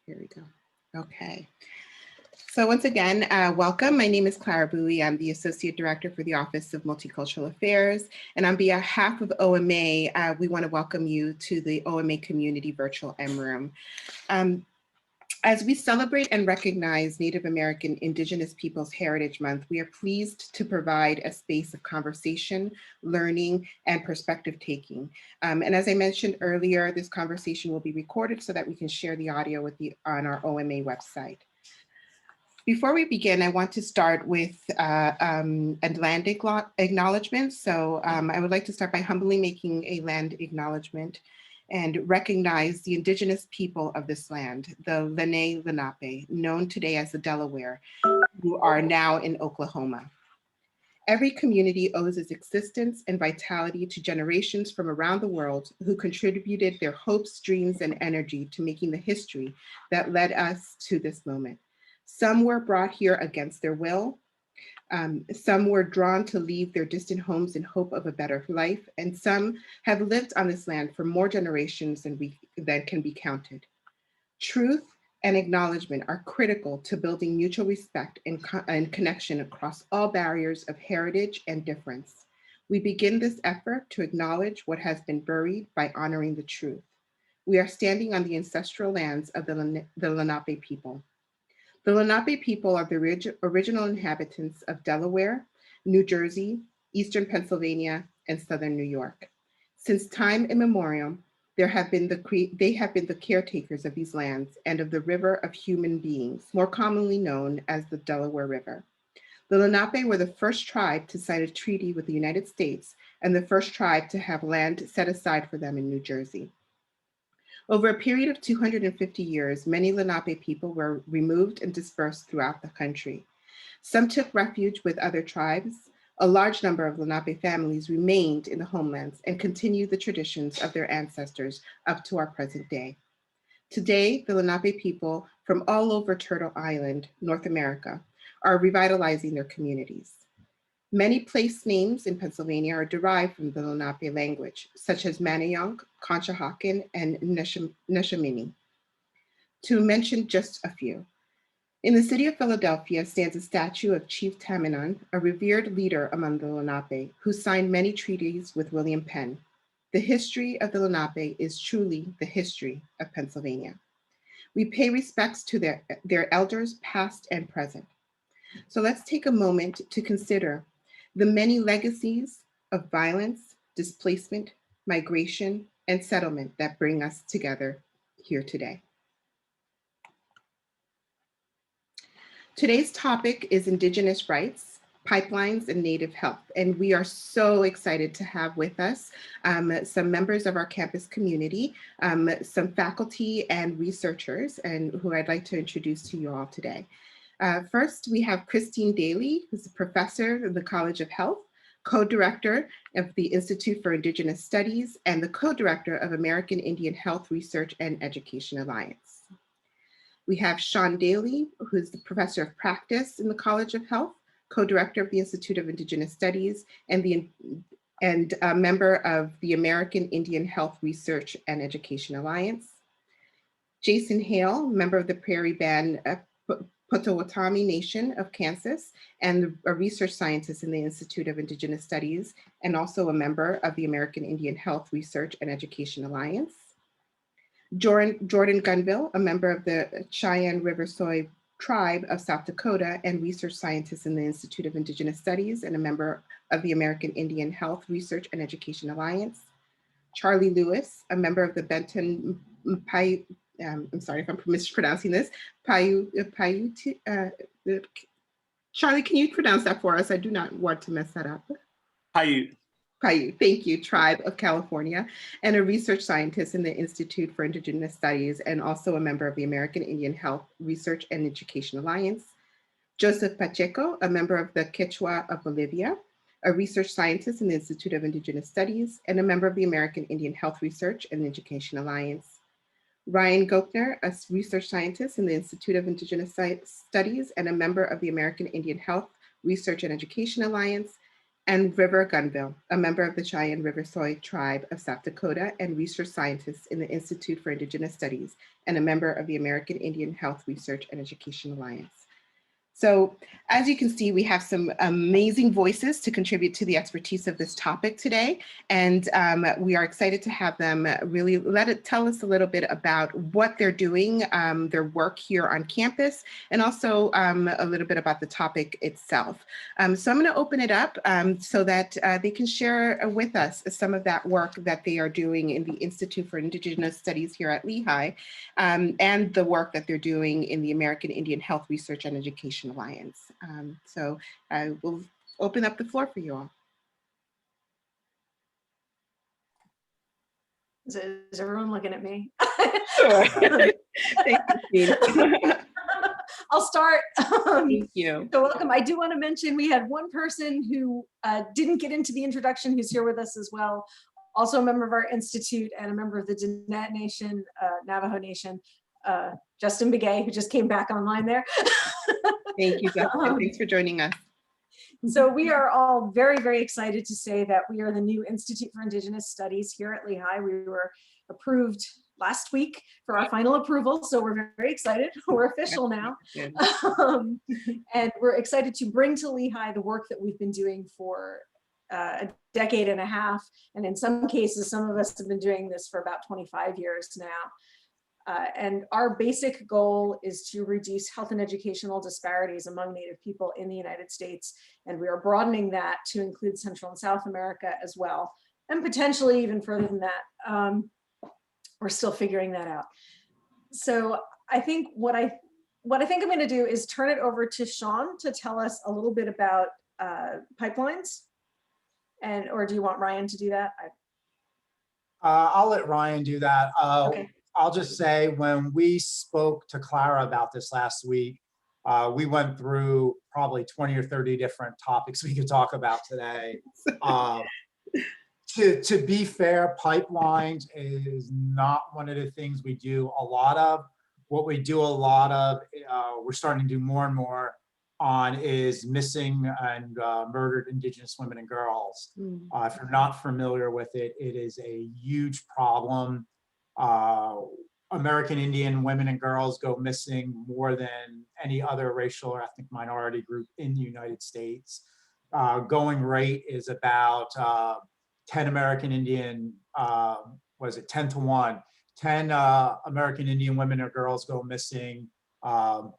Here we go. Okay. So once again, welcome. My name is Clara Bowie. I'm the Associate Director for the Office of Multicultural Affairs. And on behalf of OMA, we want to welcome you to the OMA Community Virtual M Room. As we celebrate and recognize Native American Indigenous Peoples Heritage Month, we are pleased to provide a space of conversation, learning, and perspective taking. And as I mentioned earlier, this conversation will be recorded so that we can share the audio with on our OMA website. Before we begin, I want to start with a land acknowledgement. So I would like to start by humbly making a land acknowledgement and recognize the indigenous people of this land, the Lenni Lenape, known today as the Delaware, who are now in Oklahoma. Every community owes its existence and vitality to generations from around the world who contributed their hopes, dreams, and energy to making the history that led us to this moment. Some were brought here against their will. Some were drawn to leave their distant homes in hope of a better life, and some have lived on this land for more generations than can be counted. Truth and acknowledgement are critical to building mutual respect and connection across all barriers of heritage and difference. We begin this effort to acknowledge what has been buried by honoring the truth. We are standing on the ancestral lands of the Lenape people. The Lenape people are the original inhabitants of Delaware, New Jersey, Eastern Pennsylvania, and Southern New York. Since time immemorial, they have been the caretakers of these lands and of the river of human beings, more commonly known as the Delaware River. The Lenape were the first tribe to sign a treaty with the United States and the first tribe to have land set aside for them in New Jersey. Over a period of 250 years, many Lenape people were removed and dispersed throughout the country. Some took refuge with other tribes. A large number of Lenape families remained in the homelands and continued the traditions of their ancestors up to our present day. Today, the Lenape people from all over Turtle Island, North America, are revitalizing their communities. Many place names in Pennsylvania are derived from the Lenape language, such as Manayunk, Conshohocken, and Neshaminy, to mention just a few. In the city of Philadelphia stands a statue of Chief Tamenon, a revered leader among the Lenape, who signed many treaties with William Penn. The history of the Lenape is truly the history of Pennsylvania. We pay respects to their elders, past and present. So let's take a moment to consider the many legacies of violence, displacement, migration, and settlement that bring us together here today. Today's topic is Indigenous rights, pipelines, and Native health. And we are so excited to have with us some members of our campus community, some faculty and researchers, and who I'd like to introduce to you all today. First, we have Christine Daly, who's a professor of the College of Health, co-director of the Institute for Indigenous Studies, and the co-director of American Indian Health Research and Education Alliance. We have Sean Daly, who's the professor of practice in the College of Health, co-director of the Institute of Indigenous Studies, and a member of the American Indian Health Research and Education Alliance. Jason Hale, member of the Prairie Band Potawatomi Nation of Kansas, and a research scientist in the Institute of Indigenous Studies, and also a member of the American Indian Health Research and Education Alliance. Jordan Gunville, a member of the Cheyenne River Soy Tribe of South Dakota, and research scientist in the Institute of Indigenous Studies, and a member of the American Indian Health Research and Education Alliance. Charlie Lewis, a member of the Benton Paiute, I'm sorry if I'm mispronouncing this, Paiute, Charlie, can you pronounce that for us? I do not want to mess that up. Paiute. Paiute, thank you, Tribe of California, and a research scientist in the Institute for Indigenous Studies, and also a member of the American Indian Health Research and Education Alliance. Joseph Pacheco, a member of the Quechua of Bolivia, a research scientist in the Institute of Indigenous Studies, and a member of the American Indian Health Research and Education Alliance. Ryan Gochner, a research scientist in the Institute of Indigenous Studies and a member of the American Indian Health Research and Education Alliance. and River Gunville, a member of the Cheyenne River Soy Tribe of South Dakota and research scientist in the Institute for Indigenous Studies and a member of the American Indian Health Research and Education Alliance. So as you can see, we have some amazing voices to contribute to the expertise of this topic today. And we are excited to have them really tell us a little bit about what they're doing, their work here on campus, and also a little bit about the topic itself. So I'm going to open it up so that they can share with us some of that work that they are doing in the Institute for Indigenous Studies here at Lehigh, and the work that they're doing in the American Indian Health Research and Education Alliance. So I will open up the floor for you all. Is everyone looking at me? Sure. Thank you. I'll start. Thank you. So welcome. I do want to mention we had one person who didn't get into the introduction who's here with us as well. Also a member of our institute and a member of the Diné Nation, Navajo Nation, Justin Begay, who just came back online there. Thank you, Justin. Thanks for joining us. So we are all very, very excited to say that we are the new Institute for Indigenous Studies here at Lehigh. We were approved last week for our final approval, so we're very excited. We're official now. And we're excited to bring to Lehigh the work that we've been doing for a decade and a half. And in some cases, some of us have been doing this for about 25 years now. And our basic goal is to reduce health and educational disparities among Native people in the United States. And we are broadening that to include Central and South America as well, and potentially even further than that. We're still figuring that out. So I think what I think I'm going to do is turn it over to Sean to tell us a little bit about pipelines. Or do you want Ryan to do that? I'll let Ryan do that. Okay. I'll just say when we spoke to Clara about this last week, we went through probably 20 or 30 different topics we could talk about today. To be fair, pipelines is not one of the things we do a lot of. What we do a lot of, we're starting to do more and more on, is missing and murdered Indigenous women and girls. If you're not familiar with it, it is a huge problem. American Indian women and girls go missing more than any other racial or ethnic minority group in the United States. Going rate is about 10 American Indian, 10 to 1. 10 American Indian women or girls go missing for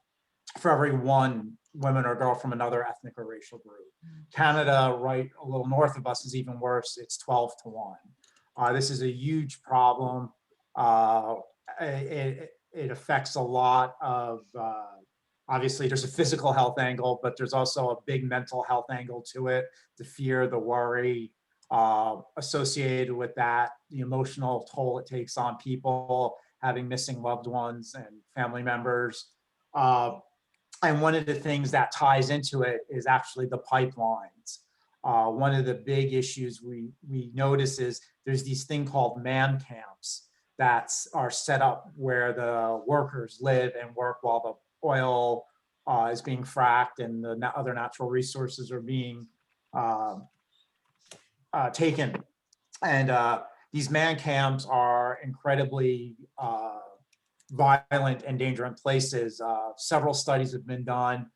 every one woman or girl from another ethnic or racial group. Canada, right a little north of us, is even worse. It's 12 to 1. This is a huge problem. It affects a lot of, obviously there's a physical health angle, but there's also a big mental health angle to it. The fear, the worry associated with that, the emotional toll it takes on people, having missing loved ones and family members. And one of the things that ties into it is actually the pipelines. One of the big issues we notice is there's these thing called man camps that are set up where the workers live and work while the oil is being fracked and the other natural resources are being taken. And these man camps are incredibly violent and dangerous places. Several studies have been done,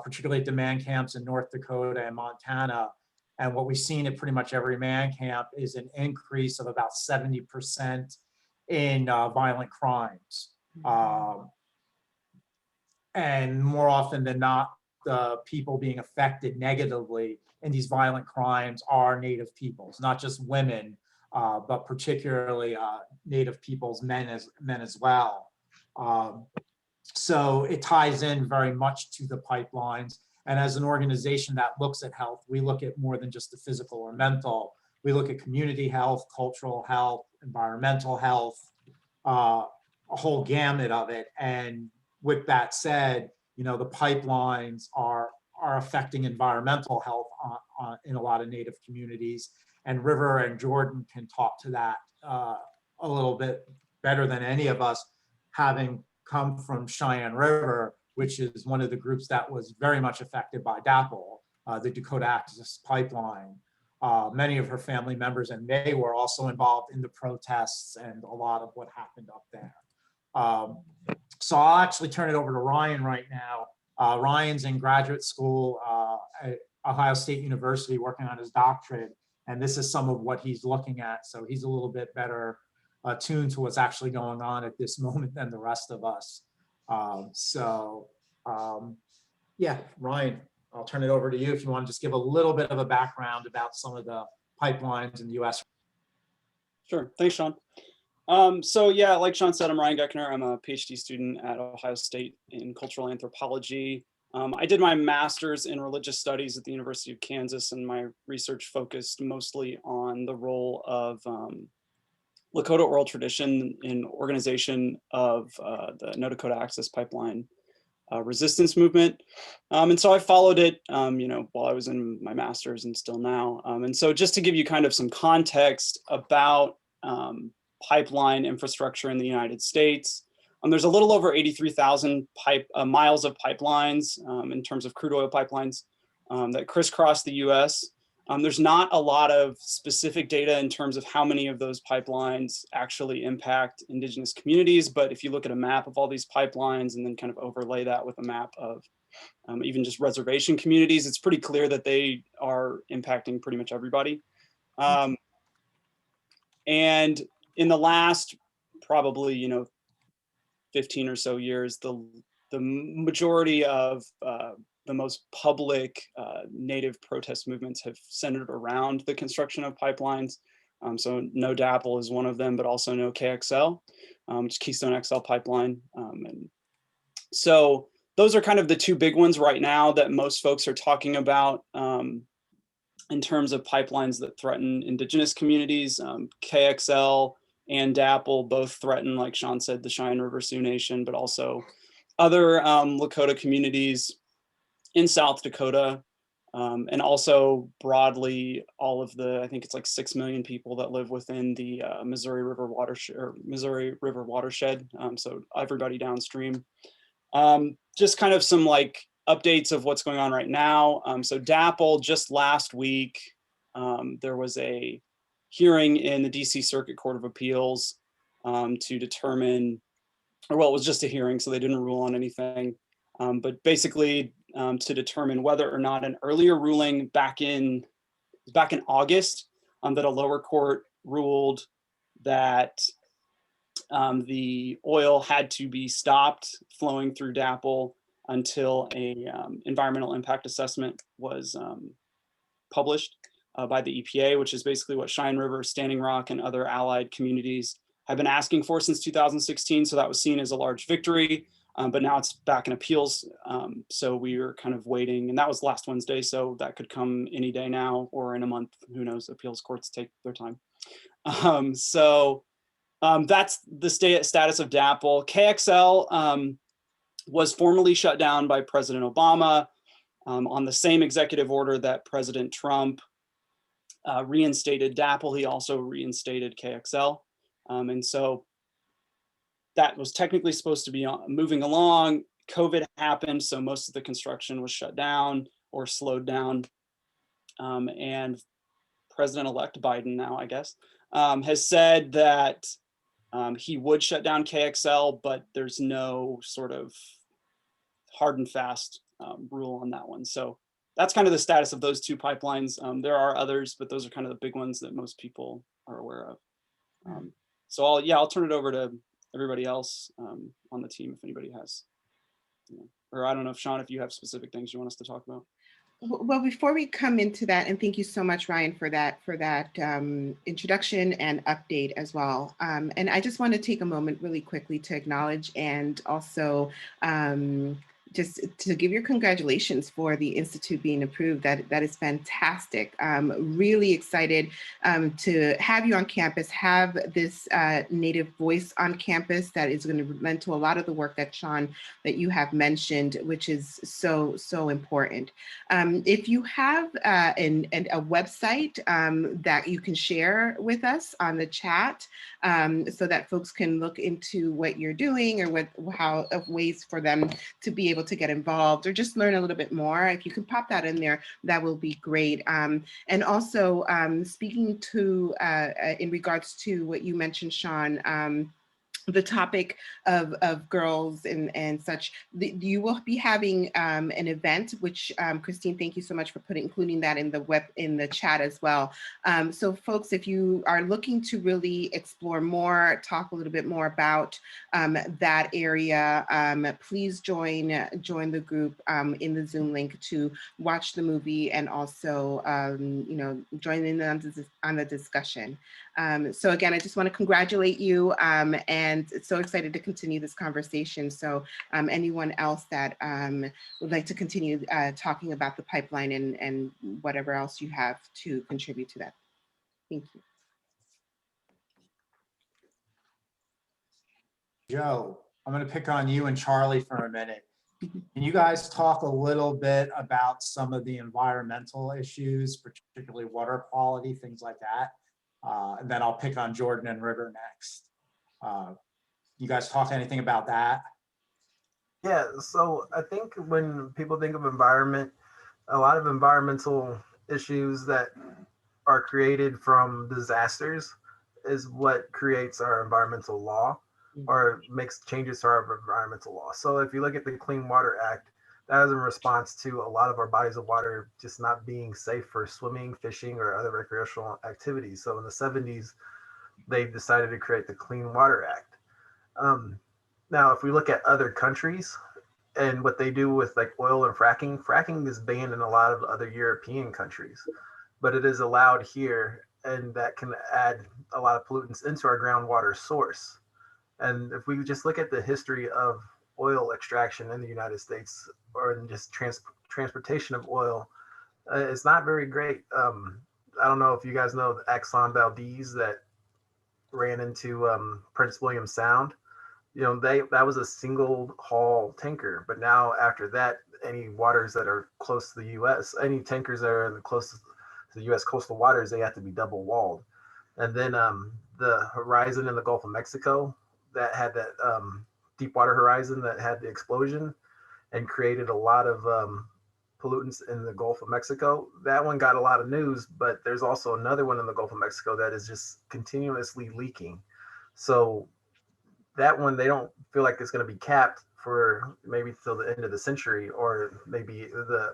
particularly at the man camps in North Dakota and Montana. And what we've seen at pretty much every man camp is an increase of about 70% in violent crimes. And more often than not, the people being affected negatively in these violent crimes are Native peoples, not just women, but particularly Native peoples, men as well. So it ties in very much to the pipelines. And as an organization that looks at health, we look at more than just the physical or mental. We look at community health, cultural health, environmental health, a whole gamut of it. And with that said, you know, the pipelines are affecting environmental health in a lot of Native communities. And River and Jordan can talk to that a little bit better than any of us, having come from Cheyenne River, which is one of the groups that was very much affected by DAPL. the Dakota Access Pipeline. Many of her family members and they were also involved in the protests and a lot of what happened up there. So I'll actually turn it over to Ryan right now. Ryan's in graduate school at Ohio State University working on his doctorate, and this is some of what he's looking at. So he's a little bit better attuned to what's actually going on at this moment than the rest of us. Yeah, Ryan, I'll turn it over to you if you want to just give a little bit of a background about some of the pipelines in the US. Sure, thanks, Sean. So yeah, like Sean said, I'm Ryan Geckner. I'm a PhD student at Ohio State in cultural anthropology. I did my master's in religious studies at the University of Kansas, and my research focused mostly on the role of Lakota oral tradition in organization of the No Dakota Access Pipeline resistance movement. And so I followed it, while I was in my master's and still now. And so just to give you kind of some context about pipeline infrastructure in the United States. There's a little over 83,000 miles of pipelines in terms of crude oil pipelines that crisscross the US. There's not a lot of specific data in terms of how many of those pipelines actually impact Indigenous communities. But if you look at a map of all these pipelines and then kind of overlay that with a map of even just reservation communities, it's pretty clear that they are impacting pretty much everybody. And in the last probably 15 or so years, the majority of the most public Native protest movements have centered around the construction of pipelines. So No DAPL is one of them, but also No KXL, which is Keystone XL pipeline. And so those are kind of the two big ones right now that most folks are talking about in terms of pipelines that threaten Indigenous communities. KXL and DAPL both threaten, like Sean said, the Cheyenne River Sioux Nation, but also other Lakota communities in South Dakota, and also broadly all of the, I think it's like 6 million people that live within the Missouri River watershed, so everybody downstream. Just kind of some like updates of what's going on right now. So DAPL, just last week, there was a hearing in the DC Circuit Court of Appeals to determine, or well, it was just a hearing, so they didn't rule on anything, but basically to determine whether or not an earlier ruling back in August that a lower court ruled that the oil had to be stopped flowing through DAPL until a environmental impact assessment was published by the EPA, which is basically what Cheyenne River, Standing Rock, and other allied communities have been asking for since 2016. So that was seen as a large victory, but now it's back in appeals. So we were kind of waiting, and that was last Wednesday. So that could come any day now or in a month, who knows, appeals courts take their time. That's the status of DAPL. KXL was formally shut down by President Obama on the same executive order that President Trump reinstated DAPL. He also reinstated KXL. And so that was technically supposed to be moving along. COVID happened, so most of the construction was shut down or slowed down. And President-elect Biden now, I guess, has said that he would shut down KXL, but there's no sort of hard and fast rule on that one. So that's kind of the status of those two pipelines. There are others, but those are kind of the big ones that most people are aware of. So I'll turn it over to everybody else on the team if anybody has, or I don't know if Sean, if you have specific things you want us to talk about. Well, before we come into that, and thank you so much, Ryan, for that introduction and update as well. And I just want to take a moment really quickly to acknowledge and also just to give your congratulations for the Institute being approved. That is fantastic. Really excited to have you on campus, have this Native voice on campus that is going to lend to a lot of the work that Sean, that you have mentioned, which is so, so important. If you have a website that you can share with us on the chat so that folks can look into what you're doing or how ways for them to be able able to get involved or just learn a little bit more, if you can pop that in there, that will be great. And also speaking to, in regards to what you mentioned, Sean, the topic of girls and such, you will be having an event, which Christine, thank you so much for including that in the chat as well. So folks, if you are looking to really explore more, talk a little bit more about that area, please join the group in the Zoom link to watch the movie and also you know, join in on the discussion. So again, I just want to congratulate you, and it's so excited to continue this conversation. So anyone else that would like to continue talking about the pipeline and whatever else you have to contribute to that. Thank you. Joe, I'm going to pick on you and Charlie for a minute. Can you guys talk a little bit about some of the environmental issues, particularly water quality, things like that? And then I'll pick on Jordan and River next. You guys talk anything about that? Yeah, so I think when people think of environment, a lot of environmental issues that are created from disasters is what creates our environmental law or makes changes to our environmental law. So if you look at the Clean Water Act, that is in response to a lot of our bodies of water just not being safe for swimming, fishing, or other recreational activities. So in the 70s, they decided to create the Clean Water Act. Now, if we look at other countries and what they do with like oil and fracking is banned in a lot of other European countries, but it is allowed here, and that can add a lot of pollutants into our groundwater source. And if we just look at the history of oil extraction in the United States, or in just transportation of oil, it's not very great. I don't know if you guys know the Exxon Valdez that ran into Prince William Sound. You know, that was a single haul tanker, but now after that, any waters that are close to the U.S., any tankers that are in the closest to the U.S. coastal waters, they have to be double walled. And then the Horizon in the Gulf of Mexico that had that Deepwater Horizon that had the explosion and created a lot of pollutants in the Gulf of Mexico. That one got a lot of news, but there's also another one in the Gulf of Mexico that is just continuously leaking. So that one, they don't feel like it's going to be capped for maybe till the end of the century, or maybe the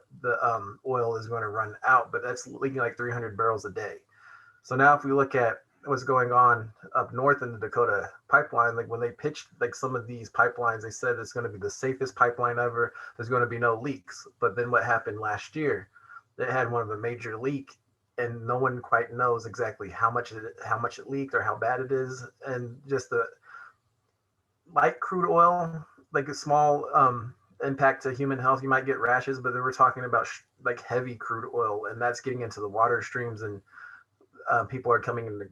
oil is going to run out, but that's leaking like 300 barrels a day. So now if we look at what's going on up north in the Dakota pipeline, like when they pitched like some of these pipelines, they said it's going to be the safest pipeline ever. There's going to be no leaks. But then what happened last year, they had one of a major leak, and no one quite knows exactly how much it leaked or how bad it is. And just the light crude oil, like a small impact to human health, you might get rashes, but then we're talking about like heavy crude oil, and that's getting into the water streams, and people are coming into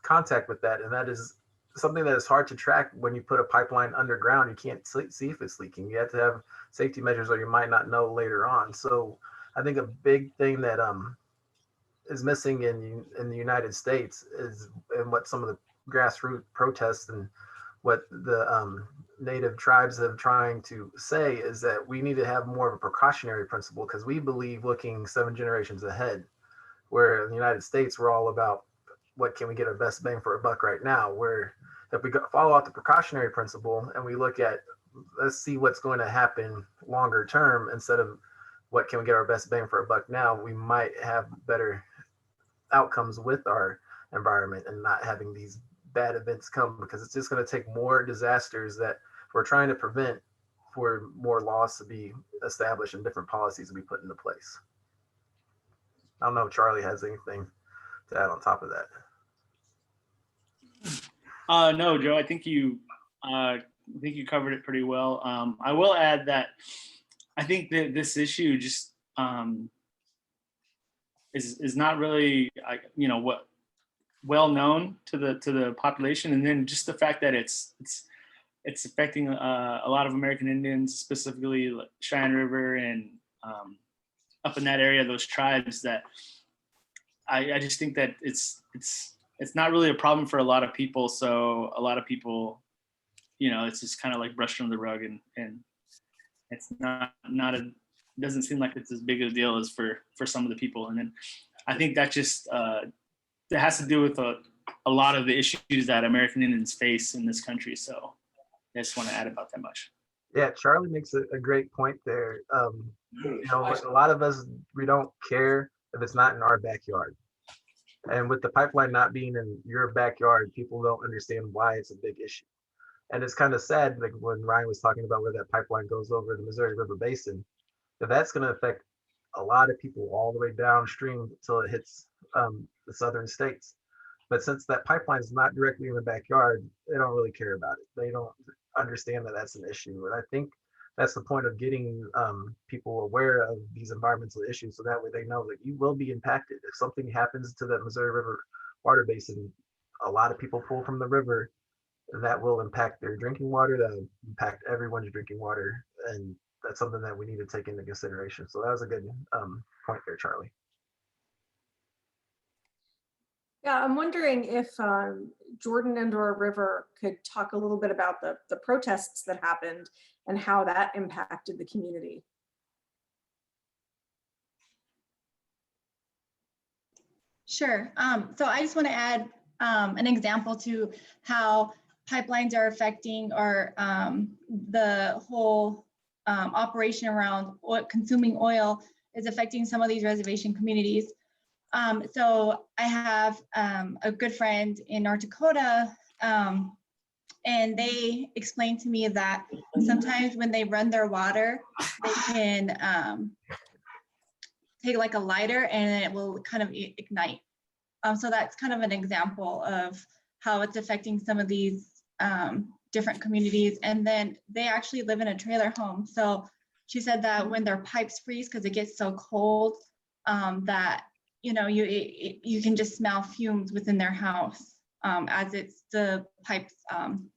contact with that. And that is something that is hard to track when you put a pipeline underground. You can't see if it's leaking. You have to have safety measures, or you might not know later on. So I think a big thing that is missing in the United States is, and what some of the grassroots protests and what the native tribes have trying to say is that we need to have more of a precautionary principle, because we believe looking 7 generations ahead, where in the United States, we're all about what can we get our best bang for a buck right now, where if we follow out the precautionary principle and we look at, let's see what's going to happen longer term instead of what can we get our best bang for a buck now, we might have better outcomes with our environment and not having these bad events come, because it's just going to take more disasters that we're trying to prevent for more laws to be established and different policies to be put into place. I don't know if Charlie has anything to add on top of that. No, Joe, I think you covered it pretty well. I will add that I think that this issue just is not really, what well known to the population, and then just the fact that it's affecting a lot of American Indians, specifically Cheyenne River and up in that area, those tribes, that I just think that it's not really a problem for a lot of people. So a lot of people, it's just kind of like brushed under the rug, and It's not a, doesn't seem like it's as big a deal as for some of the people. And then I think that just that has to do with a lot of the issues that American Indians face in this country. So I just want to add about that much. Yeah, Charlie makes a great point there. You know, a lot of us, we don't care if it's not in our backyard. And with the pipeline not being in your backyard, people don't understand why it's a big issue. And it's kind of sad, like when Ryan was talking about where that pipeline goes over the Missouri River Basin, that's going to affect a lot of people all the way downstream until it hits the southern states. But since that pipeline is not directly in the backyard, they don't really care about it. They don't understand that that's an issue. And I think that's the point of getting people aware of these environmental issues, so that way they know that you will be impacted. If something happens to that Missouri River water basin, a lot of people pull from the river, that will impact their drinking water, that will impact everyone's drinking water. And that's something that we need to take into consideration. So that was a good point there, Charlie. Yeah, I'm wondering if Jordan and/or River could talk a little bit about the protests that happened and how that impacted the community. Sure. So I just want to add an example to how pipelines are affecting or the whole operation around consuming oil is affecting some of these reservation communities. So I have a good friend in North Dakota, and they explained to me that sometimes when they run their water, they can take like a lighter and it will kind of ignite. So that's kind of an example of how it's affecting some of these different communities. And then they actually live in a trailer home. So she said that when their pipes freeze because it gets so cold, that you know you can just smell fumes within their house as it's the pipes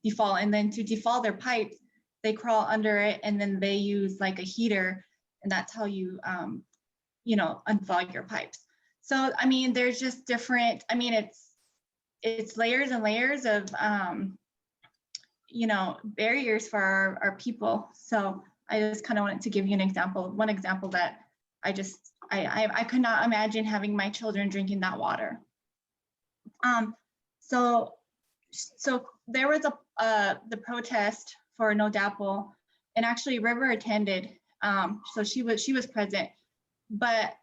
default. And then to default their pipes, they crawl under it and then they use like a heater, and that's how you you know, unclog your pipes. So I mean, there's just different. I mean, it's layers and layers of you know, barriers for our people. So I just kind of wanted to give you an example, one example that I could not imagine having my children drinking that water. So there was the protest for No DAPL, and actually River attended. So she was present, but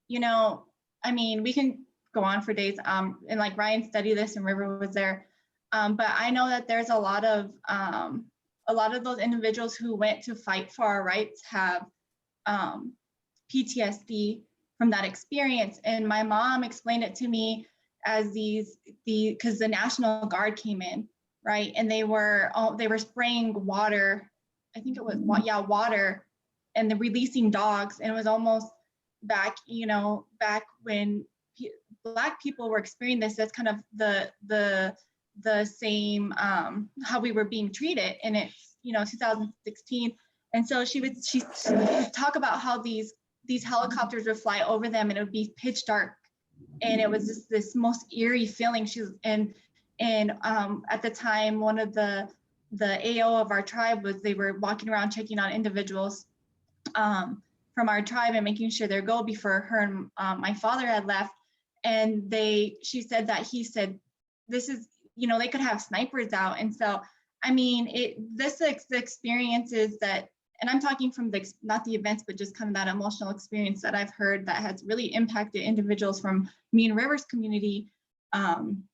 you know, I mean, we can go on for days. And like Ryan studied this, and River was there. But I know that there's a lot of those individuals who went to fight for our rights have PTSD from that experience. And my mom explained it to me as because the National Guard came in, right? And they were spraying water, I think it was, water, and they're releasing dogs. And it was almost back when Black people were experiencing this. That's kind of the same how we were being treated. And it's 2016. And so she would talk about how these helicopters would fly over them, and it would be pitch dark, and it was just this most eerie feeling. And at the time, one of the AO of our tribe they were walking around checking on individuals from our tribe and making sure they're go before her and my father had left. And she said that he said, this is, they could have snipers out. And so, I mean, the experiences that, and I'm talking from not the events, but just kind of that emotional experience that I've heard that has really impacted individuals from me and River's community. And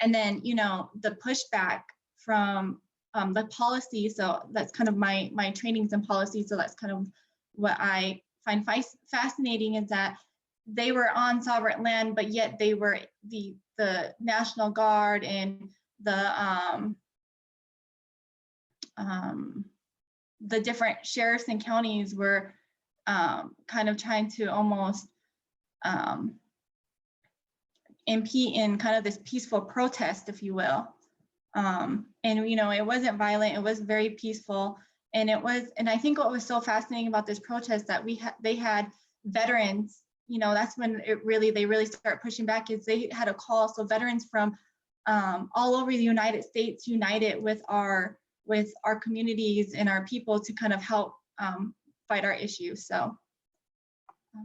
then, the pushback from the policy. So that's kind of my trainings and policy. So that's kind of what I find fascinating, is that they were on sovereign land, but yet they were the National Guard and the different sheriffs and counties were kind of trying to almost impede in kind of this peaceful protest, if you will. And it wasn't violent, it was very peaceful. And I think what was so fascinating about this protest that they had veterans, that's when they really start pushing back, is they had a call. So veterans from all over the United States united with our with our communities and our people to kind of help fight our issues. So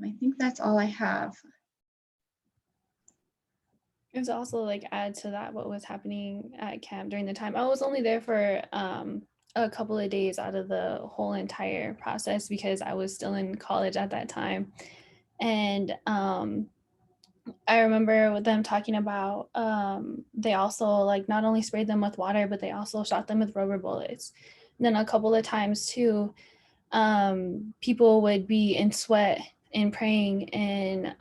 I think that's all I have. It was also like add to that what was happening at camp during the time. I was only there for a couple of days out of the whole entire process because I was still in college at that time. And I remember with them talking about they also like not only sprayed them with water, but they also shot them with rubber bullets. And then a couple of times too, people would be in sweat and praying, and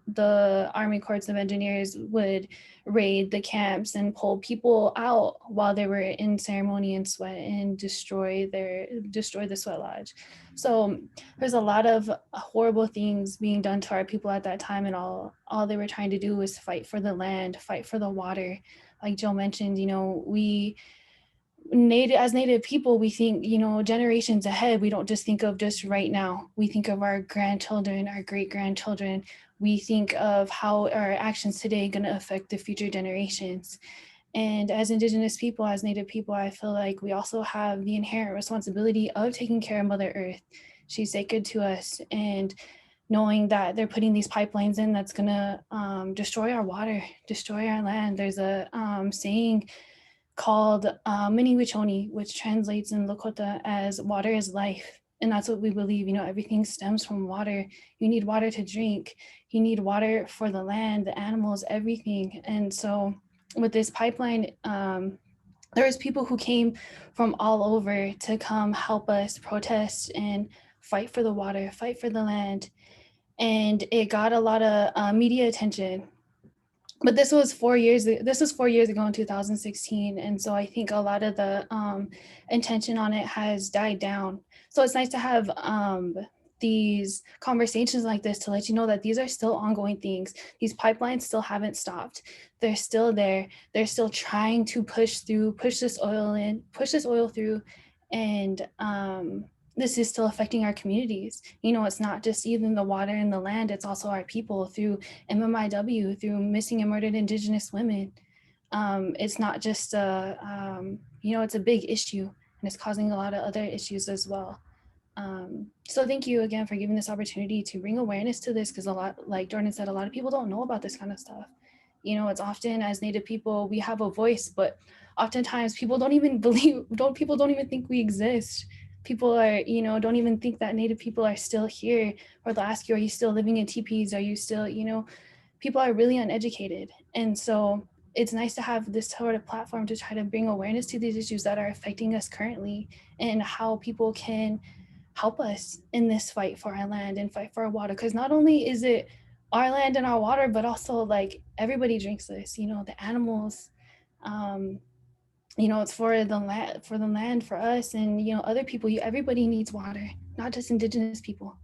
the Army Corps of Engineers would raid the camps and pull people out while they were in ceremony in sweat and destroy the sweat lodge. So there's a lot of horrible things being done to our people at that time, and all they were trying to do was fight for the land, fight for the water. Like Joe mentioned, you know, as Native people, we think, you know, generations ahead. We don't just think of just right now. We think of our grandchildren, our great-grandchildren. We think of how our actions today are going to affect the future generations. And as Indigenous people, as Native people, I feel like we also have the inherent responsibility of taking care of Mother Earth. She's sacred to us, and knowing that they're putting these pipelines in that's going to destroy our water, destroy our land. There's a saying called Mini-Wichoni, which translates in Lakota as water is life. And that's what we believe, you know, everything stems from water. You need water to drink. You need water for the land, the animals, everything. And so with this pipeline, there was people who came from all over to come help us protest and fight for the water, fight for the land. And it got a lot of media attention. But this was 4 years ago in 2016. And so I think a lot of the intention on it has died down. So it's nice to have these conversations like this to let you know that these are still ongoing things. These pipelines still haven't stopped. They're still there. They're still trying to push this oil through. And this is still affecting our communities. You know, it's not just even the water and the land, it's also our people through MMIW, through missing and murdered Indigenous women. It's not just, you know, it's a big issue, and it's causing a lot of other issues as well. So thank you again for giving this opportunity to bring awareness to this, because a lot, like Jordan said, a lot of people don't know about this kind of stuff. You know, it's often as Native people, we have a voice, but oftentimes people don't even think we exist. People are, you know, don't even think that Native people are still here, or they'll ask you, are you still living in teepees? Are you still, you know, people are really uneducated. And so it's nice to have this sort of platform to try to bring awareness to these issues that are affecting us currently, and how people can help us in this fight for our land and fight for our water. Because not only is it our land and our water, but also like everybody drinks this, you know, the animals, you know, it's for the land, for us, and, you know, other people. Everybody needs water, not just Indigenous people.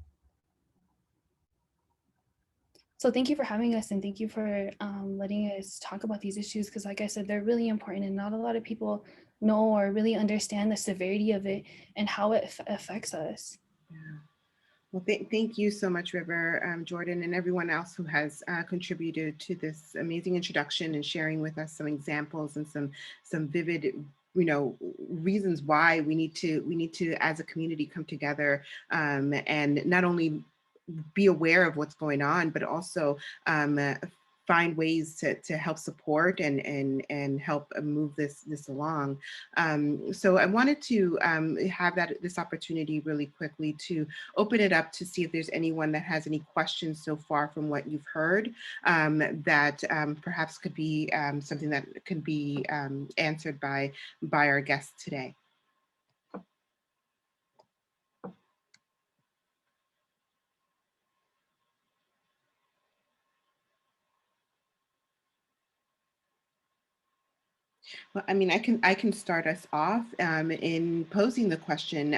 So thank you for having us, and thank you for letting us talk about these issues, because like I said, they're really important, and not a lot of people know or really understand the severity of it and how it affects us. Yeah. Well, thank you so much, River, Jordan, and everyone else who has contributed to this amazing introduction and sharing with us some examples and some vivid, you know, reasons why we need to as a community come together and not only be aware of what's going on, but also find ways to help support and help move this along. So I wanted to have this opportunity really quickly to open it up to see if there's anyone that has any questions so far from what you've heard that perhaps could be something that could be answered by our guests today. Well, I mean, I can start us off in posing the question.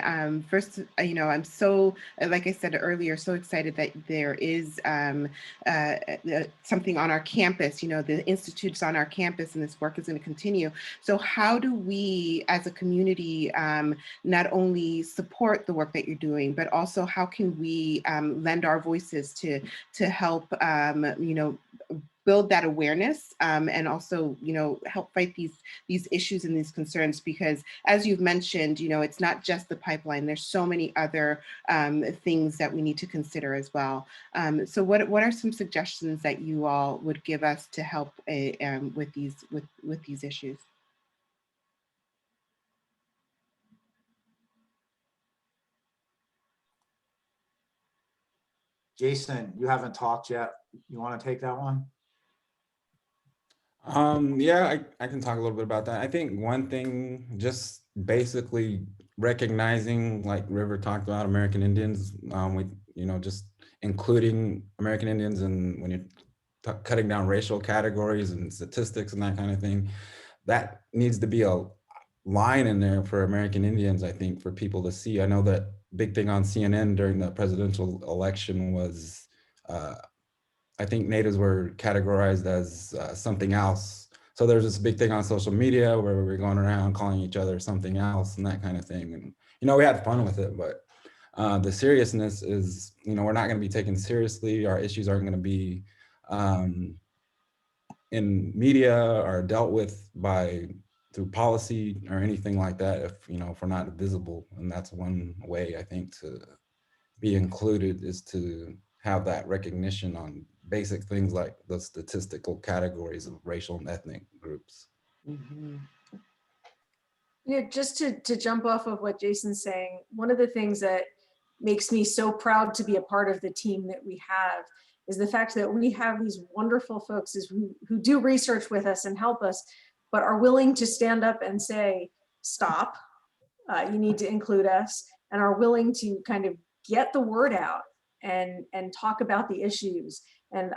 First, you know, I'm so, like I said earlier, so excited that there is something on our campus. You know, the institute's on our campus, and this work is going to continue. So how do we, as a community, not only support the work that you're doing, but also how can we lend our voices to help, you know, build that awareness and also, help fight these issues and these concerns, because as you've mentioned, it's not just the pipeline. There's so many other things that we need to consider as well. So what are some suggestions that you all would give us to help with these issues? Jason, you haven't talked yet. You want to take that one? Yeah, I can talk a little bit about that. I think one thing, just basically recognizing, like River talked about, American Indians, with, just including American Indians, and when you're cutting down racial categories and statistics and that kind of thing, that needs to be a line in there for American Indians, I think, for people to see. I know that big thing on CNN during the presidential election was, I think natives were categorized as something else. So there's this big thing on social media where we're going around calling each other something else and that kind of thing. And, we had fun with it, but the seriousness is, we're not going to be taken seriously. Our issues aren't going to be in media or dealt with through policy or anything like that if we're not visible. And that's one way, I think, to be included, is to have that recognition on basic things like the statistical categories of racial and ethnic groups. Mm-hmm. Just to jump off of what Jason's saying, one of the things that makes me so proud to be a part of the team that we have is the fact that we have these wonderful folks who do research with us and help us, but are willing to stand up and say, stop, you need to include us, and are willing to kind of get the word out and talk about the issues. And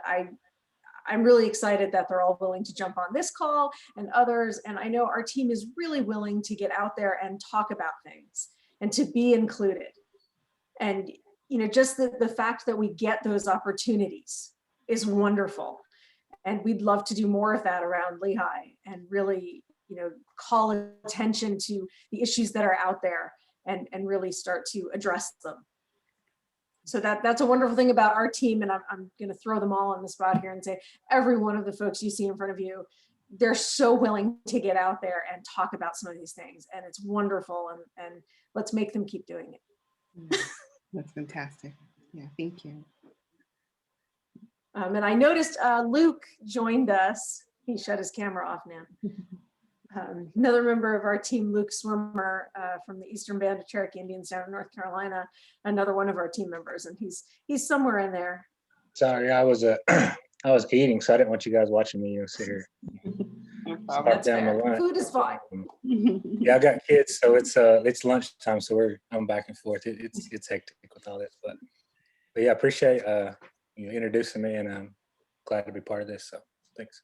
I'm really excited that they're all willing to jump on this call and others. And I know our team is really willing to get out there and talk about things and to be included. And, just the fact that we get those opportunities is wonderful. And we'd love to do more of that around Lehigh and really, call attention to the issues that are out there and really start to address them. So that's a wonderful thing about our team. And I'm going to throw them all on the spot here and say, every one of the folks you see in front of you, they're so willing to get out there and talk about some of these things. And it's wonderful. And let's make them keep doing it. That's fantastic. Yeah, thank you. And I noticed Luke joined us. He shut his camera off now. Another member of our team, Luke Swimmer, from the Eastern Band of Cherokee Indians down in North Carolina, another one of our team members, and he's somewhere in there. Sorry, I was I was eating, so I didn't want you guys watching me sit here. That's fair. Food is fine. Yeah, I got kids, so it's lunchtime, so I'm back and forth. It's hectic with all this, but yeah, I appreciate you introducing me, and I'm glad to be part of this. So thanks.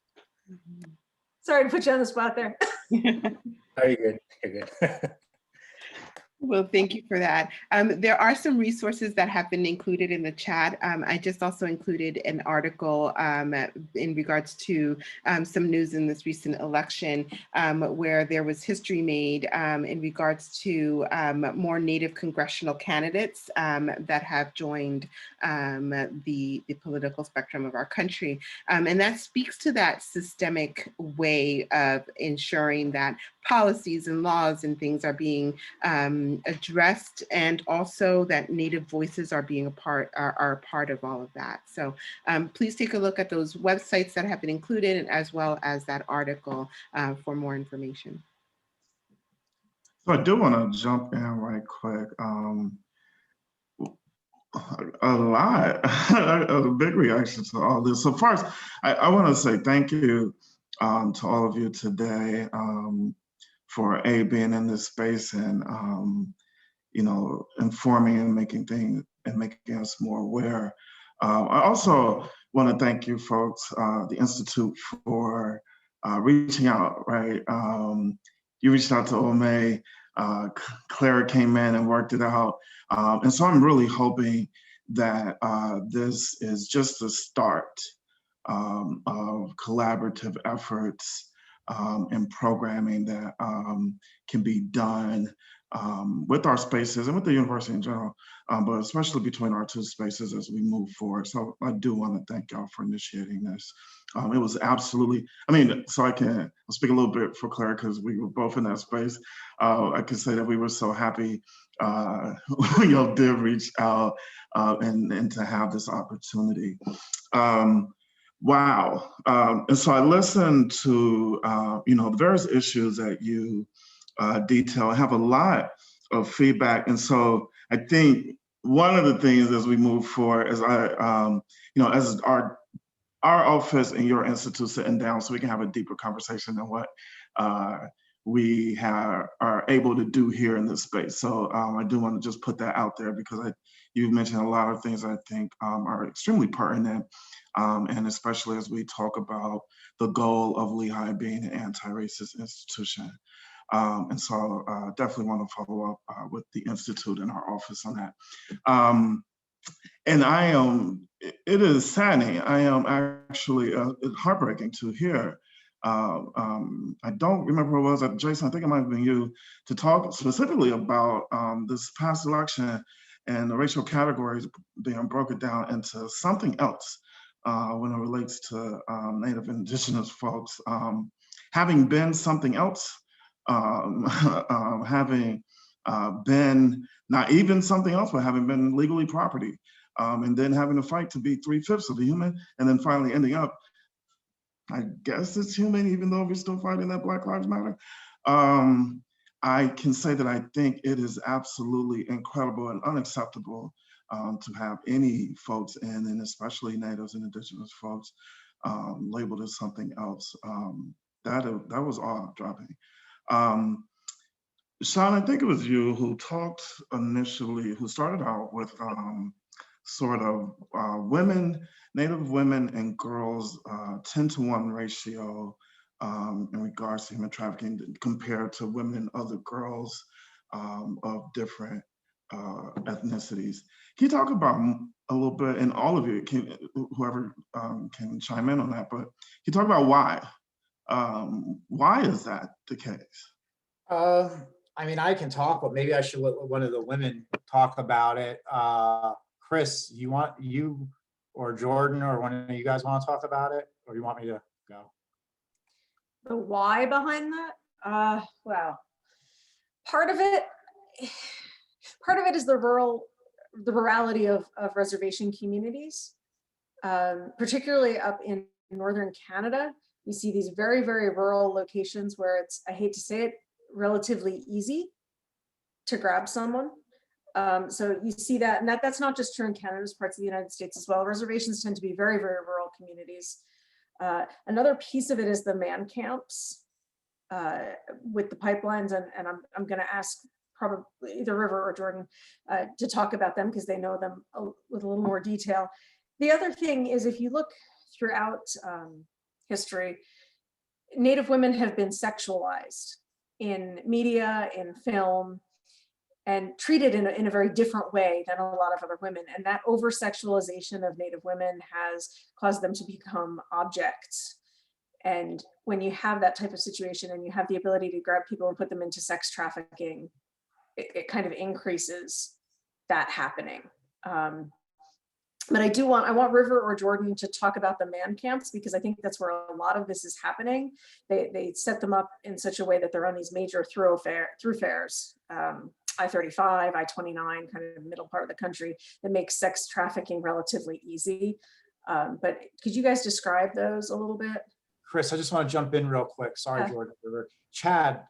Sorry to put you on the spot there. Oh, you're good. You're good. Well, thank you for that. There are some resources that have been included in the chat. I just also included an article in regards to some news in this recent election where there was history made in regards to more Native congressional candidates that have joined the political spectrum of our country. And that speaks to that systemic way of ensuring that policies and laws and things are being addressed, and also that Native voices are being a part of all of that. So please take a look at those websites that have been included, as well as that article for more information. So I do want to jump in right quick. A lot, a big reaction to all this. So first, I want to say thank you to all of you today for being in this space and informing and making us more aware. I also want to thank you folks, the Institute, for reaching out, right? You reached out to OMA, Clara came in and worked it out. And so I'm really hoping that this is just the start of collaborative efforts and programming that can be done with our spaces and with the university in general, but especially between our two spaces as we move forward. So I do want to thank y'all for initiating this. It was absolutely, I mean, so I'll speak a little bit for Claire because we were both in that space. I can say that we were so happy when y'all did reach out and to have this opportunity. Wow. And so I listened to, the various issues that you detail. I have a lot of feedback. And so I think one of the things as we move forward is as our office and your institute sitting down so we can have a deeper conversation than what we are able to do here in this space. So I do want to just put that out there because you mentioned a lot of things I think are extremely pertinent. And especially as we talk about the goal of Lehigh being an anti-racist institution. And so definitely want to follow up with the Institute and our office on that. And it is saddening. I am actually heartbreaking to hear. I don't remember who it was, Jason, I think it might have been you, to talk specifically about this past election and the racial categories being broken down into something else when it relates to Native Indigenous folks. Having been something else, having been not even something else, but having been legally property, and then having to fight to be 3/5 of a human, and then finally ending up, I guess it's human, even though we're still fighting that Black Lives Matter. I can say that I think it is absolutely incredible and unacceptable to have any folks, and especially Natives and Indigenous folks, labeled as something else. That was awe-dropping. Sean, I think it was you who talked initially, who started out with sort of Native women and girls 10-to-1 ratio in regards to human trafficking compared to women and other girls of different ethnicities. Can you talk about a little bit, and all of you, whoever can chime in on that, but can you talk about why? Why is that the case? I mean, I can talk, but maybe I should let one of the women talk about it. Chris, you or Jordan or one of you guys want to talk about it, or you want me to go? The why behind that? Well, part of it is the rurality of reservation communities, particularly up in northern Canada. You see these very, very rural locations where it's, I hate to say it, relatively easy to grab someone. So you see that, and that's not just true in Canada, it's parts of the United States as well. Reservations tend to be very, very rural communities. Another piece of it is the man camps with the pipelines, and I'm going to ask probably either River or Jordan to talk about them because they know them with a little more detail. The other thing is, if you look throughout history, Native women have been sexualized in media, in film, and treated in a very different way than a lot of other women. And that over-sexualization of Native women has caused them to become objects. And when you have that type of situation and you have the ability to grab people and put them into sex trafficking, it kind of increases that happening. But I want River or Jordan to talk about the man camps, because I think that's where a lot of this is happening. They set them up in such a way that they're on these major thoroughfares, I-35, I-29, kind of middle part of the country, that makes sex trafficking relatively easy. But could you guys describe those a little bit? Chris, I just want to jump in real quick. Sorry, Jordan. Chad,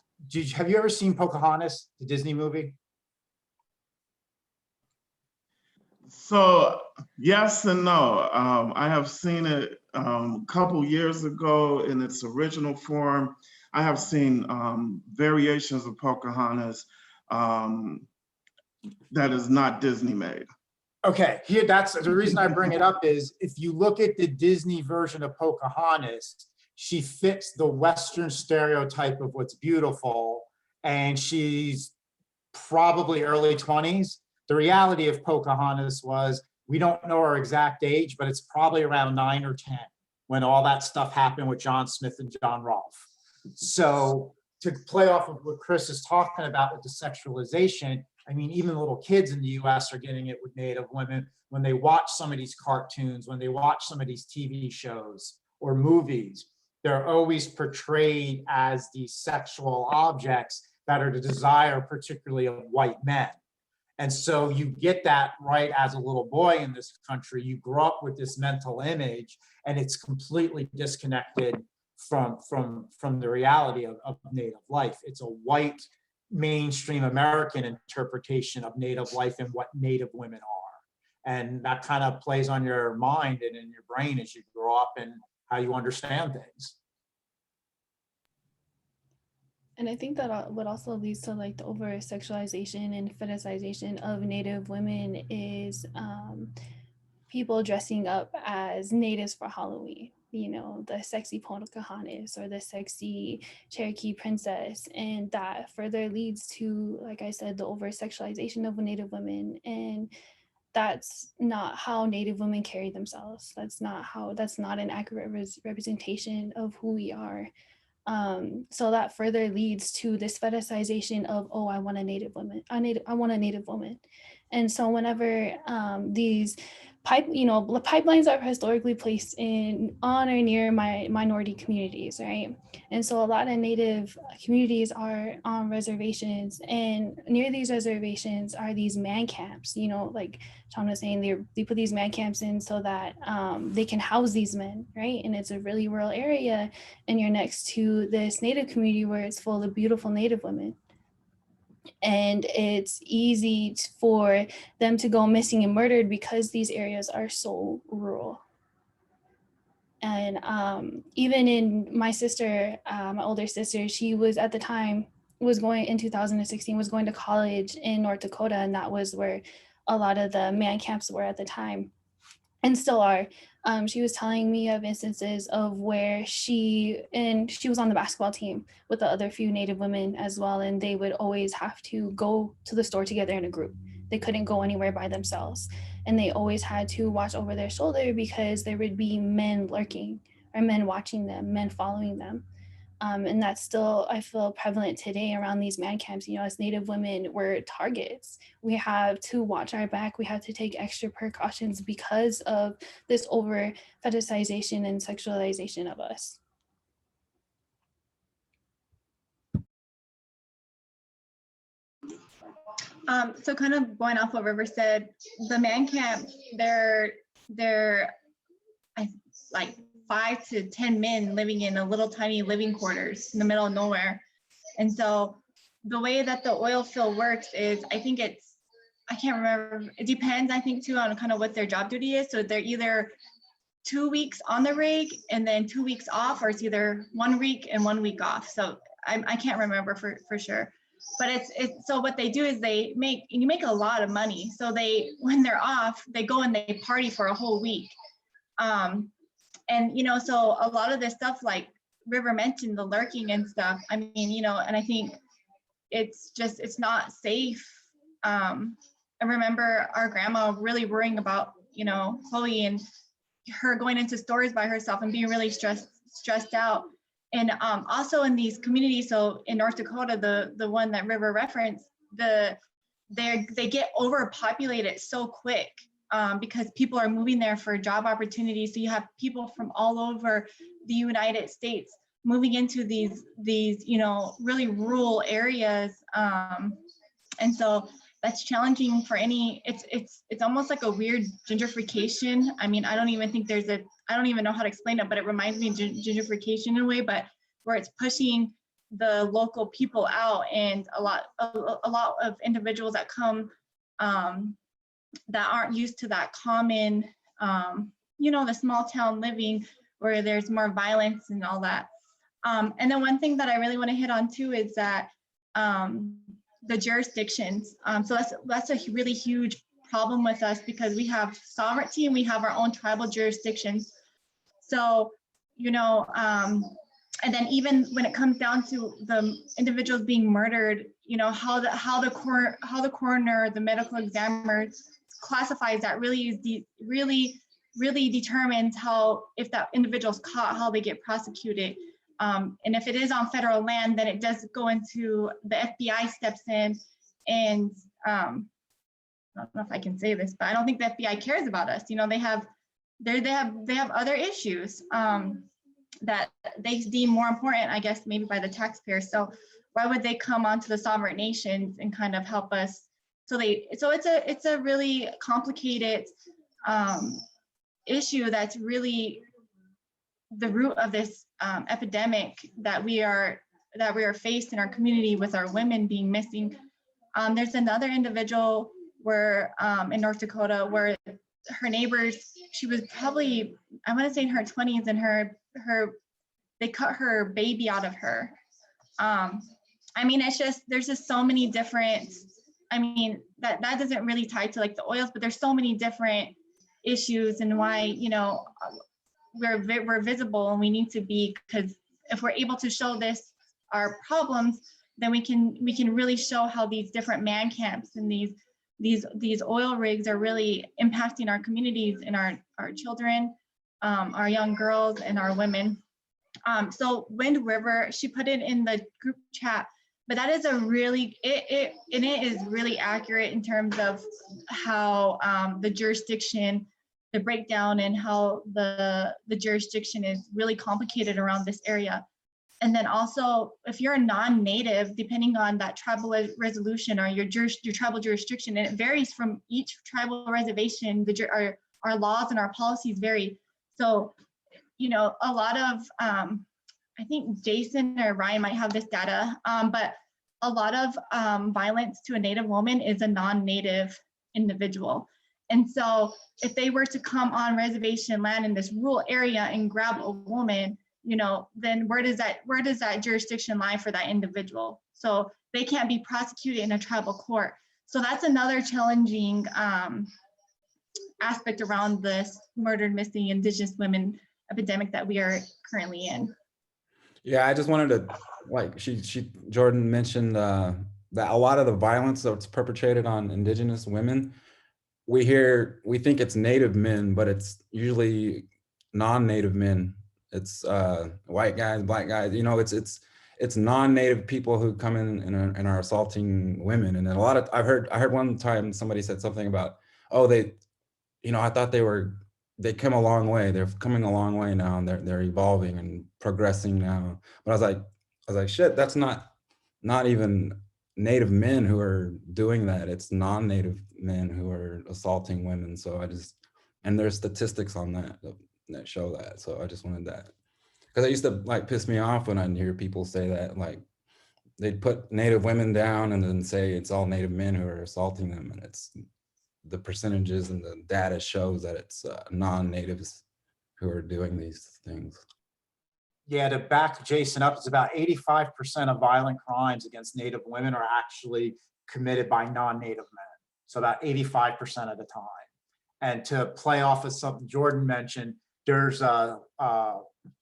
have you ever seen Pocahontas, the Disney movie? So yes and no. I have seen it a couple years ago in its original form. I have seen variations of Pocahontas that is not Disney made. Okay, here, that's the reason I bring it up is if you look at the Disney version of Pocahontas, she fits the Western stereotype of what's beautiful, and she's probably early 20s. The reality of Pocahontas was, we don't know her exact age, but it's probably around 9 or 10 when all that stuff happened with John Smith and John Rolfe. So to play off of what Chris is talking about with the sexualization, I mean, even little kids in the US are getting it with Native women when they watch some of these cartoons, when they watch some of these TV shows or movies. They're always portrayed as these sexual objects that are the desire, particularly of white men. And so you get that right as a little boy in this country. You grow up with this mental image, and it's completely disconnected from the reality of Native life. It's a white mainstream American interpretation of Native life and what Native women are. And that kind of plays on your mind and in your brain as you grow up and how you understand things. And I think that what also leads to like the over sexualization and fetishization of Native women is people dressing up as natives for Halloween. You know, the sexy Pocahontas or the sexy Cherokee princess. And that further leads to, like I said, the over sexualization of Native women. And that's not how Native women carry themselves. That's not an accurate representation of who we are. So that further leads to this fetishization of, oh, I want a Native woman. I want a Native woman. And so whenever these pipelines are historically placed on or near minority communities, right? And so a lot of Native communities are on reservations, and near these reservations are these man camps, you know, like Sean was saying, they put these man camps in so that they can house these men, right? And it's a really rural area, and you're next to this Native community where it's full of beautiful Native women. And it's easy for them to go missing and murdered because these areas are so rural. And even in my sister, my older sister, she was at the time, was going in 2016, was going to college in North Dakota. And that was where a lot of the man camps were at the time, and still are. She was telling me of instances of where she was on the basketball team with the other few Native women as well, and they would always have to go to the store together in a group. They couldn't go anywhere by themselves, and they always had to watch over their shoulder because there would be men lurking or men watching them, men following them. And that's still, I feel, prevalent today around these man camps. You know, as Native women, we're targets. We have to watch our back. We have to take extra precautions because of this over fetishization and sexualization of us. So kind of going off what River said, the man camp, they're like 5 to 10 men living in a little tiny living quarters in the middle of nowhere. And so the way that the oil field works is, I can't remember, it depends, I think, too, on kind of what their job duty is. So they're either 2 weeks on the rig and then 2 weeks off, or it's either 1 week and 1 week off. So I can't remember for sure. But it's so what they do is you make a lot of money. So when they're off, they go and they party for a whole week. And, you know, so a lot of this stuff, like River mentioned, the lurking and stuff, I mean, you know, and I think it's not safe. I remember our grandma really worrying about, you know, Chloe and her going into stores by herself and being really stressed out. And also in these communities, so in North Dakota, the one that River referenced, they get overpopulated so quick. Because people are moving there for job opportunities. So you have people from all over the United States moving into these you know, really rural areas. And so that's challenging for it's almost like a weird gentrification. I mean, I don't even know how to explain it, but it reminds me of gentrification in a way, but where it's pushing the local people out, and a lot of individuals that come that aren't used to that common, you know, the small town living where there's more violence and all that. And then one thing that I really want to hit on too is that the jurisdictions. So that's a really huge problem with us, because we have sovereignty and we have our own tribal jurisdictions. So, you know, and then even when it comes down to the individuals being murdered, you know, how the coroner, the medical examiner classifies that really is really determines how, if that individual's caught, how they get prosecuted. And if it is on federal land, then it does go into the FBI steps in, and I don't know if I can say this, but I don't think the FBI cares about us. You know, they have other issues that they deem more important, I guess, maybe by the taxpayers. So why would they come onto the sovereign nations and kind of help us? So it's a really complicated issue that's really the root of this epidemic that we are faced in our community with our women being missing. There's another individual where in North Dakota where her neighbors, she was probably, I want to say in her 20s, and they cut her baby out of her. I mean, there's just so many different, I mean, that doesn't really tie to like the oils, but there's so many different issues and why, you know, we're visible and we need to be, because if we're able to show our problems, then we can really show how these different man camps and these oil rigs are really impacting our communities and our children, our young girls and our women. So Wind River, she put it in the group chat, but that is it is really accurate in terms of how the jurisdiction, the breakdown, and how the jurisdiction is really complicated around this area. And then also, if you're a non-native, depending on that tribal resolution or your tribal jurisdiction, and it varies from each tribal reservation, our laws and our policies vary. So, you know, a lot of, I think Jason or Ryan might have this data, but a lot of violence to a Native woman is a non-native individual. And so if they were to come on reservation land in this rural area and grab a woman, you know, then where does that jurisdiction lie for that individual? So they can't be prosecuted in a tribal court. So that's another challenging aspect around this murdered, missing Indigenous women epidemic that we are currently in. Yeah, I just wanted to, like, Jordan mentioned that a lot of the violence that's perpetrated on Indigenous women, we think it's Native men, but it's usually non-Native men. It's white guys, black guys, you know, it's non-Native people who come in and are assaulting women. And then I heard one time somebody said something about, oh, they, you know, I thought they come a long way. They're coming a long way now, and they're evolving and progressing now. But I was like, shit, that's not even Native men who are doing that. It's non-Native men who are assaulting women. So and there's statistics on that show that. So I just wanted that, because it used to like piss me off when I'd hear people say that, like they'd put Native women down and then say it's all Native men who are assaulting them, and it's the percentages and the data shows that it's non-natives who are doing these things. Yeah, to back Jason up, it's about 85% of violent crimes against Native women are actually committed by non-Native men. So about 85% of the time. And to play off of something Jordan mentioned, there's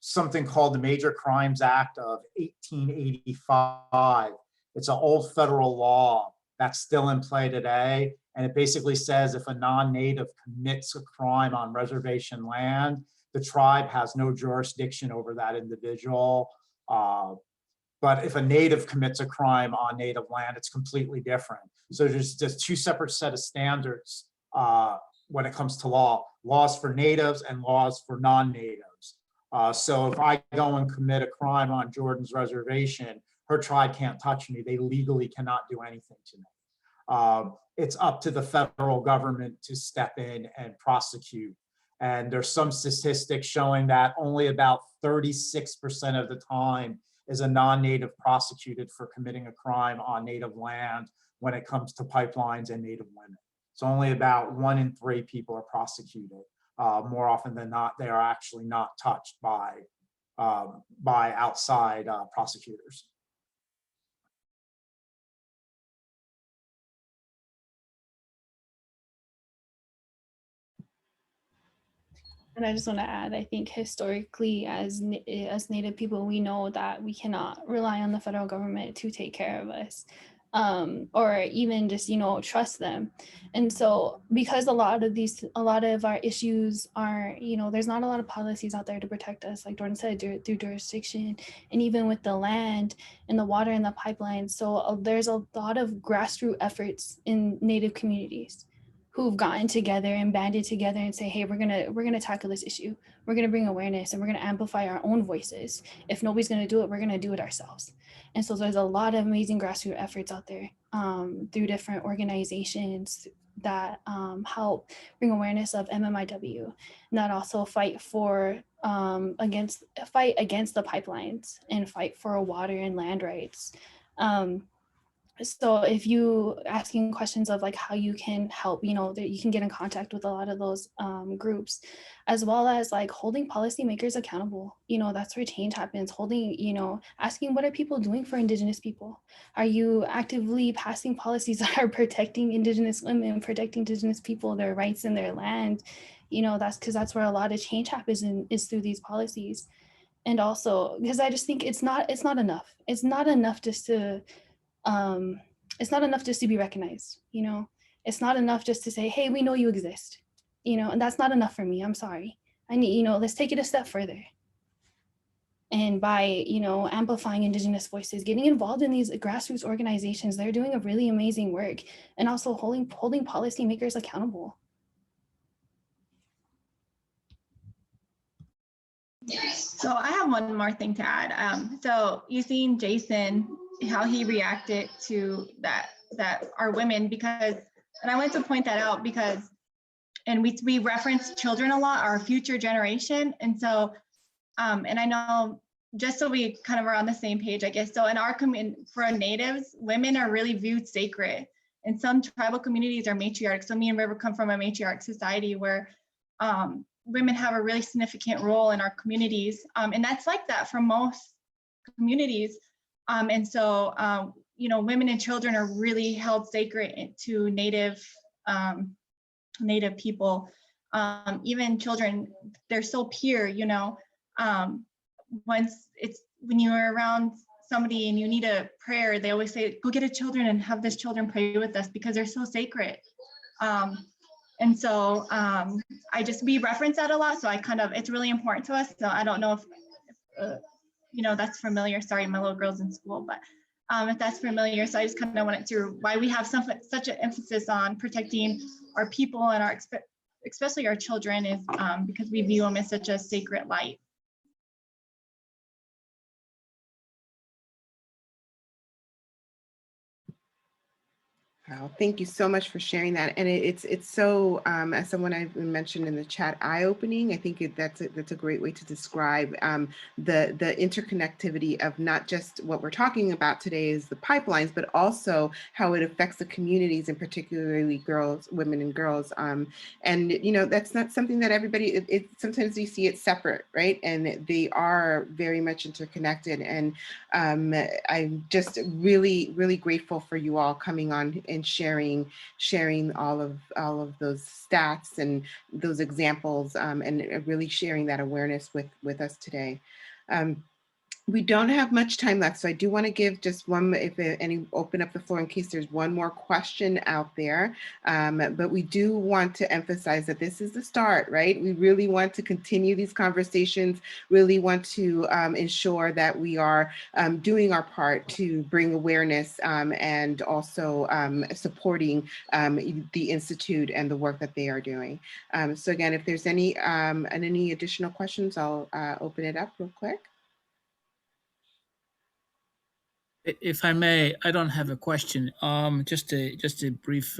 something called the Major Crimes Act of 1885. It's an old federal law that's still in play today. And it basically says if a non-Native commits a crime on reservation land, the tribe has no jurisdiction over that individual. But if a Native commits a crime on Native land, it's completely different. So there's just two separate set of standards when it comes to laws for Natives and laws for non-Natives. So if I go and commit a crime on Jordan's reservation, her tribe can't touch me. They legally cannot do anything to me. It's up to the federal government to step in and prosecute. And there's some statistics showing that only about 36% of the time is a non-Native prosecuted for committing a crime on Native land when it comes to pipelines and Native women. So only about 1 in 3 people are prosecuted. More often than not, they are actually not touched by outside prosecutors. And I just want to add, I think historically as Native people, we know that we cannot rely on the federal government to take care of us. or even just, trust them. And so because a lot of our issues are, there's not a lot of policies out there to protect us, like Jordan said, through jurisdiction, and even with the land and the water and the pipelines. So there's a lot of grassroots efforts in Native communities who've gotten together and banded together and say, hey, we're gonna tackle this issue. We're gonna bring awareness and we're gonna amplify our own voices. If nobody's gonna do it, we're gonna do it ourselves. And so there's a lot of amazing grassroots efforts out there through different organizations that help bring awareness of MMIW, and that also fight against the pipelines and fight for water and land rights. So if you asking questions of like how you can help, that you can get in contact with a lot of those groups, as well as like holding policymakers accountable. That's where change happens. Asking what are people doing for Indigenous people? Are you actively passing policies that are protecting Indigenous women, protecting Indigenous people, their rights and their land? That's where a lot of change happens is through these policies. And also because I just think it's not enough. It's not enough just to be recognized. It's not enough just to say, hey, we know you exist, and that's not enough for me. I'm sorry. I need, let's take it a step further. And by, amplifying Indigenous voices, getting involved in these grassroots organizations, they're doing a really amazing work, and also holding policymakers accountable. So I have one more thing to add. So you seen Jason, how he reacted to that are women, because, and I want to point that out because, and we reference children a lot, our future generation. And so, and I know, just so we kind of are on the same page, I guess. So in our community, for natives, women are really viewed sacred. And some tribal communities are matriarch. So me and River come from a matriarch society where women have a really significant role in our communities. And that's like that for most communities. And so, women and children are really held sacred to Native people. Even children, they're so pure, when you're around somebody and you need a prayer, they always say, go get a children and have this children pray with us because they're so sacred. And so we reference that a lot. So it's really important to us. So I don't know if, that's familiar. Sorry, my little girl's in school, but if that's familiar. So I just kind of wanted to, why we have such an emphasis on protecting our people and especially our children is because we view them as such a sacred light. Wow, thank you so much for sharing that. And it's so, as someone I've mentioned in the chat, eye-opening. I think that's a great way to describe the interconnectivity of not just what we're talking about today is the pipelines, but also how it affects the communities, and particularly women and girls. And that's not something that everybody. Sometimes we see it separate, right? And they are very much interconnected. And I'm just really, really grateful for you all coming on and sharing all of those stats and those examples, and really sharing that awareness with us today. We don't have much time left, so I do want to give just one, open up the floor in case there's one more question out there. But we do want to emphasize that this is the start, right? We really want to continue these conversations, really want to ensure that we are doing our part to bring awareness and also supporting the Institute and the work that they are doing. So again, if there's any additional questions, I'll open it up real quick. If I may, I don't have a question. Just a brief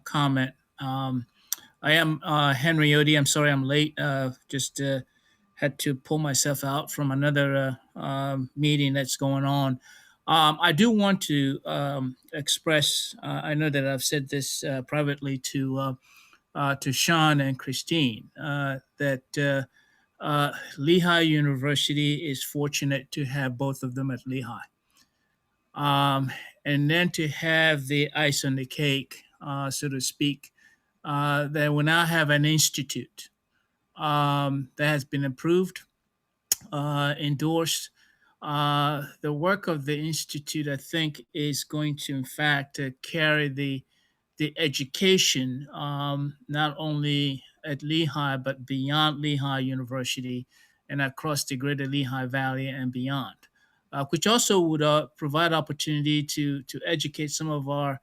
comment. I am Henry Odie. I'm sorry I'm late. Just had to pull myself out from another meeting that's going on. I do want to express. I know that I've said this privately to Sean and Christine that Lehigh University is fortunate to have both of them at Lehigh. And then to have the ice on the cake, so to speak, that we now have an institute that has been approved, endorsed, the work of the Institute, I think, is going to, in fact, carry the education, not only at Lehigh, but beyond Lehigh University and across the greater Lehigh Valley and beyond, which also would provide opportunity to educate some of our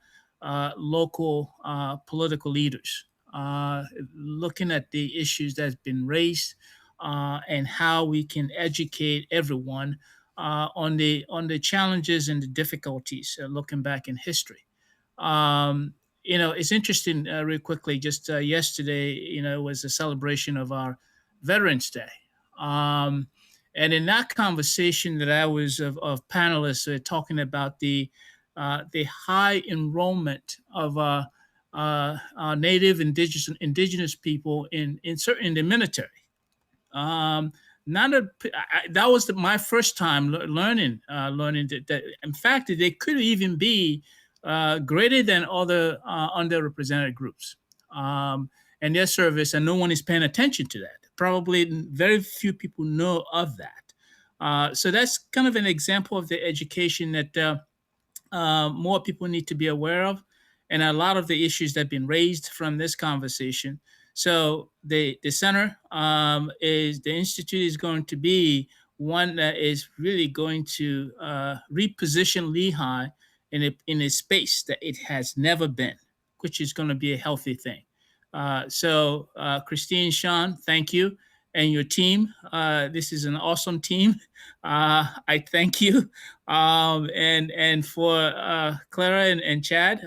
local political leaders, looking at the issues that's been raised and how we can educate everyone on the challenges and the difficulties looking back in history. Um, it's interesting, real quickly, just yesterday, was a celebration of our Veterans Day. And in that conversation that I was of panelists talking about the high enrollment of Native indigenous people in the military. Not a that was my first time learning that in fact they could even be greater than other underrepresented groups and their service, and no one is paying attention to that. Probably very few people know of that. So that's kind of an example of the education that more people need to be aware of, and a lot of the issues that have been raised from this conversation. So the center is the institute is going to be one that is really going to reposition Lehigh in a space that it has never been, which is going to be a healthy thing. So Christine, Sean, thank you, and your team. This is an awesome team. I thank you, and for Clara and Chad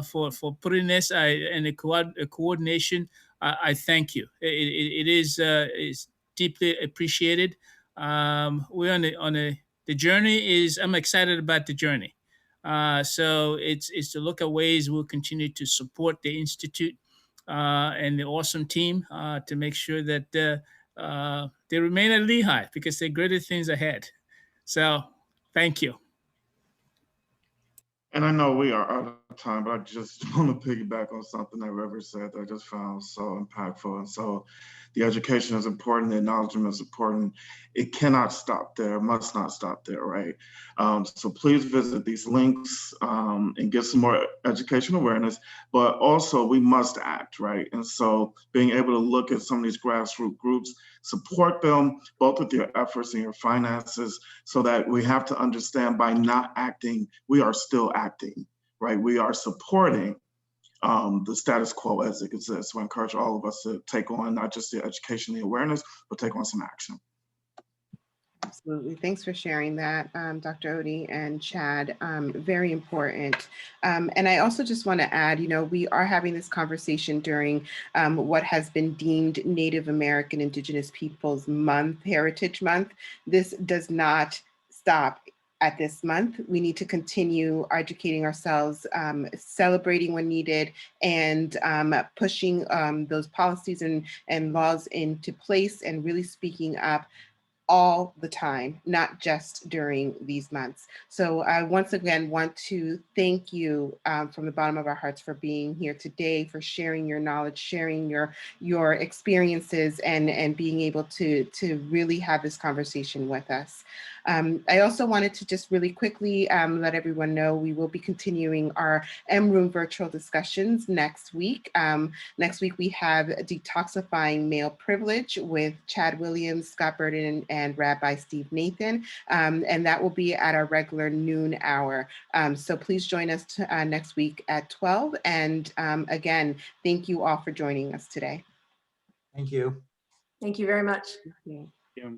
for putting this and the coordination. I thank you. It is deeply appreciated. We're the journey is. I'm excited about the journey. So it's to look at ways we'll continue to support the institute and the awesome team to make sure that they remain at Lehigh because there are greater things ahead. So thank you. And I know we are out of time, but I just want to piggyback on something that River said that I just found so impactful. And so the education is important, the acknowledgement is important. It cannot stop there, must not stop there, right? So please visit these links and get some more education awareness, but also we must act, right? And so being able to look at some of these grassroots groups, support them both with your efforts and your finances, so that we have to understand by not acting, we are still acting, right? We are supporting the status quo as it exists. We encourage all of us to take on not just the education, the awareness, but take on some action. Absolutely. Thanks for sharing that, Dr. Odie and Chad. Very important. And I also just want to add, we are having this conversation during what has been deemed Native American Indigenous Peoples Month, Heritage Month. This does not stop at this month. We need to continue educating ourselves, celebrating when needed, and pushing those policies and laws into place and really speaking up all the time, not just during these months. So I once again want to thank you from the bottom of our hearts for being here today, for sharing your knowledge, sharing your experiences, and being able to really have this conversation with us. I also wanted to just really quickly let everyone know we will be continuing our M-Room virtual discussions next week. Next week we have Detoxifying Male Privilege with Chad Williams, Scott Burden, and Rabbi Steve Nathan. And that will be at our regular noon hour. So please join us next week at 12. And again, thank you all for joining us today. Thank you. Thank you very much. Thank you. Yeah.